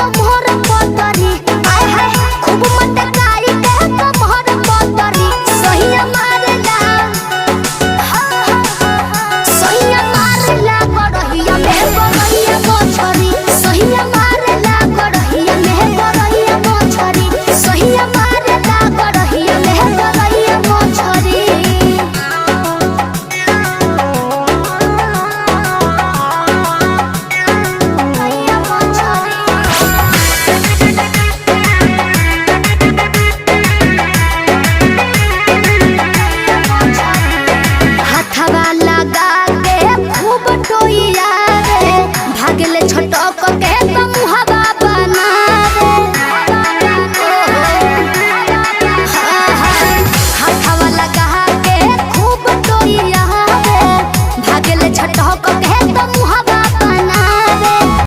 कमर पतरी आय हाय खूब मटकाई के कमर पतरी सहिया मारला सहिया मारला गड़हिया में गड़हिया मोछरी सहिया मारला गड़हिया में गड़हिया मोछरी सहिया मारला गड़हिया में गड़हिया मोछरी हथवा लगा के खूब टोइया रे भागले छोटक